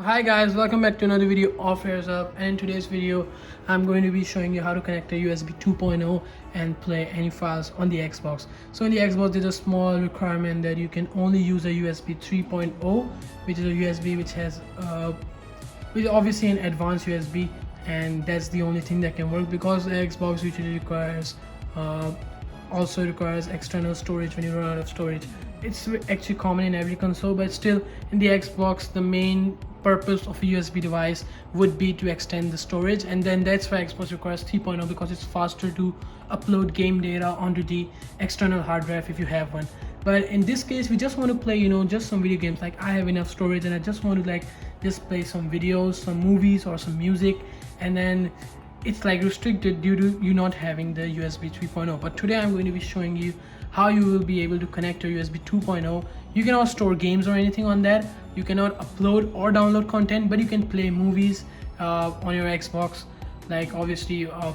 Hi guys, welcome back to another video of Hairs Up, and in today's video I'm going to be showing you how to connect a USB 2.0 and play any files on the Xbox. So in the Xbox there's a small requirement that you can only use a USB 3.0, which is a USB which is obviously an advanced USB, and that's the only thing that can work because the Xbox usually also requires external storage when you run out of storage. It's actually common in every console, but still in the Xbox the main purpose of a USB device would be to extend the storage, and then that's why Xbox requires 3.0 because it's faster to upload game data onto the external hard drive if you have one. But in this case we just want to play just some video games. Like I have enough storage and I just want to just play some videos, some movies or some music, and then it's restricted due to you not having the USB 3.0. But today I'm going to be showing you how you will be able to connect your USB 2.0. You cannot store games or anything on that. You cannot upload or download content, but you can play movies on your Xbox. Like obviously I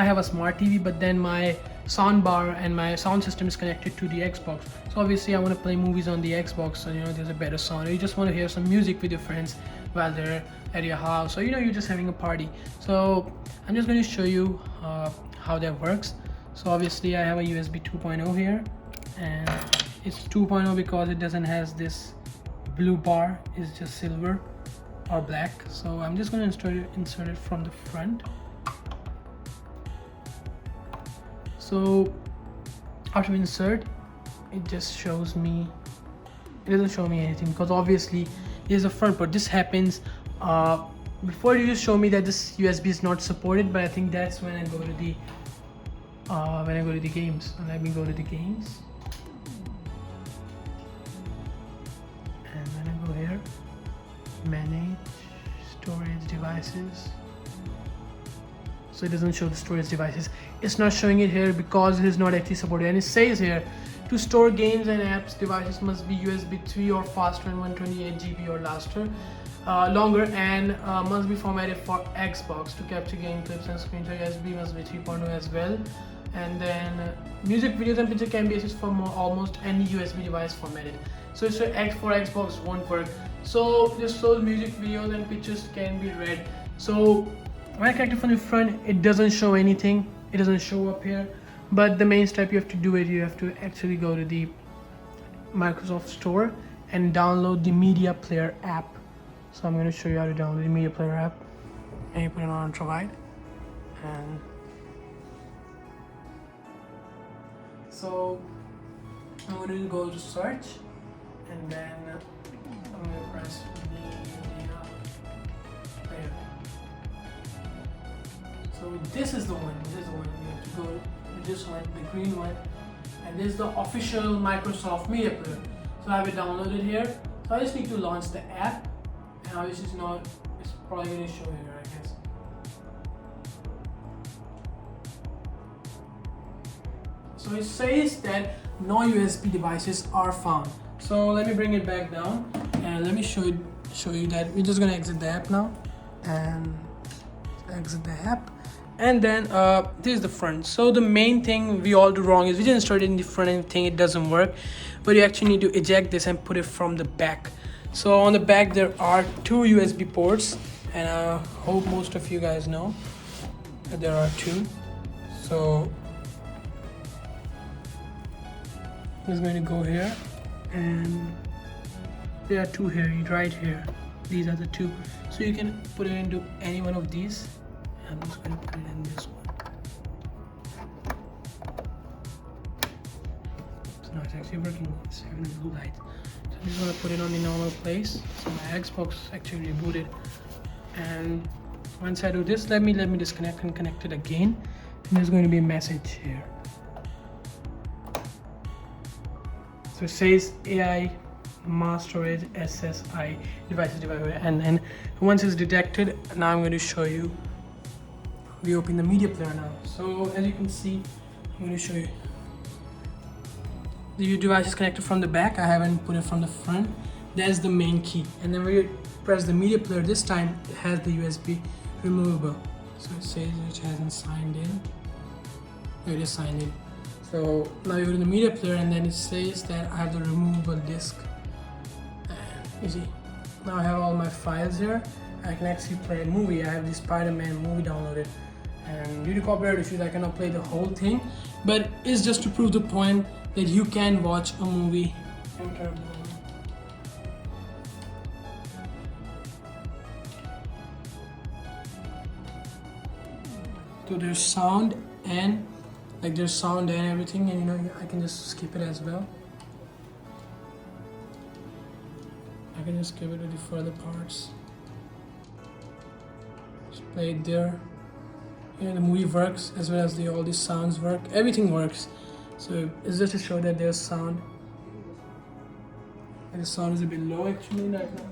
have a smart TV, but then my sound bar and my sound system is connected to the Xbox. So obviously I want to play movies on the Xbox, so there's a better sound, or you just want to hear some music with your friends while they're at your house, or you're just having a party. So I'm just going to show you how that works. So obviously I have a USB 2.0 here, and it's 2.0 because it doesn't has this blue bar, it's just silver or black. So I'm just going to insert it from the front. So after insert, it just shows me, it doesn't show me anything because obviously there's a front, but this happens before you just show me that this USB is not supported. But I think that's when I go to the games. And let me go to the games, and then I go here, manage storage devices. So it doesn't show the storage devices. It's not showing it here because it is not actually supported, and it says here to store games and apps, devices must be USB 3 or faster and 128 GB or longer, and must be formatted for Xbox. To capture game clips and screenshots, USB must be 3.0 as well. And then music, videos and picture can be accessed from almost any USB device formatted. So it's for Xbox won't work. So just those music, videos and pictures can be read. So when I connect it from the front, it doesn't show anything, it doesn't show up here. But the main step you have to do is you have to actually go to the Microsoft Store and download the Media Player app. So I'm going to show you how to download the Media Player app, and you put it on Ultraviolet, and so I'm going to go to search, and then I'm going to press Media Player. So this is the one. You have to go to this one, the green one, and this is the official Microsoft Media Player. So I have it downloaded here. So I just need to launch the app, and obviously it's probably going to show here, I guess. So it says that no USB devices are found. So let me bring it back down, and let me show you that we're just going to exit the app now, and exit the app. And then this is the front. So the main thing we all do wrong is we just insert it in the front and think it doesn't work, but you actually need to eject this and put it from the back. So on the back there are two USB ports, and I hope most of you guys know that there are two. So I'm just going to go here, and there are two here, right here. These are the two. So you can put it into any one of these. I'm just going to put it in this one. So now it's actually working. It's having a blue light. So I'm just going to put it on the normal place. So my Xbox actually rebooted. And once I do this, let me disconnect and connect it again. And there's going to be a message here. So it says AI mass storage SSI devices, and then once it's detected, now I'm going to show you. We open the media player now. So as you can see, I'm going to show you. The device is connected from the back. I haven't put it from the front. That's the main key. And then when you press the media player, this time it has the USB removable. So it says it hasn't signed in. It is signed in. So now you go to the media player, and then it says that I have the removable disc. And you see, Now I have all my files here. I can actually play a movie. I have the Spider-Man movie downloaded, and due to copyright issues I cannot play the whole thing, but it's just to prove the point that you can watch a movie. So there's sound and there's sound and everything, and I can just skip it as well. I can just skip it to the further parts. Just play it there. The movie works as well as all these sounds work. Everything works. So it's just to show that there's sound. And the sound is a bit low actually right now.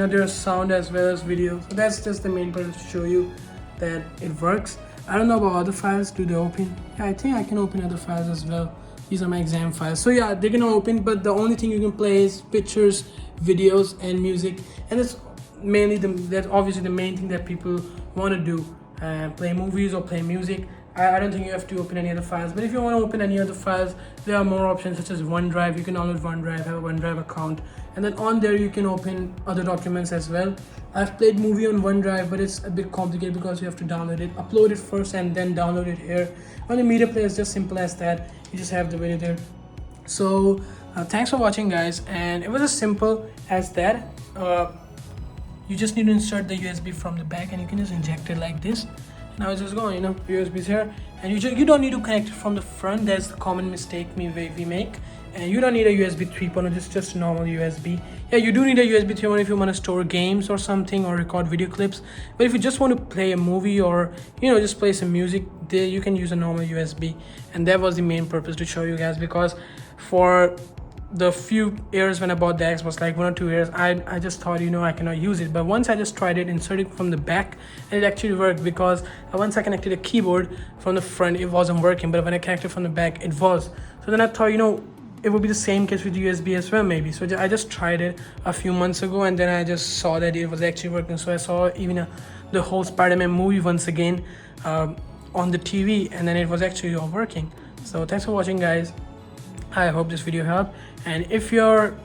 There's sound as well as video. So that's just the main purpose, to show you that it works. I don't know about other files. Do they open? Yeah, I think I can open other files as well. These are my exam files. So yeah, they can open, but the only thing you can play is pictures, videos, and music. And it's mainly that's obviously the main thing that people want to do, play movies or play music. I don't think you have to open any other files, but if you want to open any other files, there are more options such as OneDrive. You can download OneDrive, have a OneDrive account, and then on there you can open other documents as well. I've played movie on OneDrive, but it's a bit complicated because you have to download it, upload it first, and then download it here. On the media player, it's just simple as that. You just have the video there. So thanks for watching, guys, and it was as simple as that. You just need to insert the USB from the back, and you can just inject it like this. Now it's just going, USB's here, and you don't need to connect it from the front. That's the common mistake we make, and you don't need a USB 3.0. It's just normal USB. Yeah, you do need a USB 3.0 if you want to store games or something, or record video clips. But if you just want to play a movie, or just play some music, there you can use a normal USB. And that was the main purpose, to show you guys, because for the few years when I bought the Xbox, like 1 or 2 years, I just thought I cannot use it. But once I just tried it, inserting from the back, and it actually worked, because once I connected a keyboard from the front, it wasn't working, but when I connected from the back, it was. So then I thought it would be the same case with USB as well, maybe. So I just tried it a few months ago, and then I just saw that it was actually working. So I saw even the whole Spider-Man movie once again on the TV, and then it was actually all working. So thanks for watching, guys. I hope this video helped. And if you're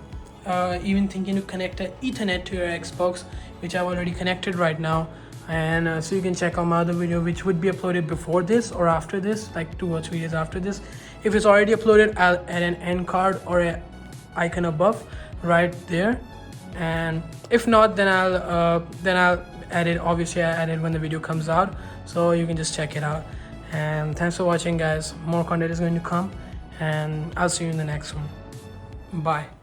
even thinking to connect an Ethernet to your Xbox, which I've already connected right now, and so you can check out my other video, which would be uploaded before this or after this, like 2 or 3 days after this. If it's already uploaded, I'll add an end card or an icon above right there, and if not, then I'll add it. Obviously I add it when the video comes out, so you can just check it out. And thanks for watching, guys. More content is going to come, and I'll see you in the next one. Bye.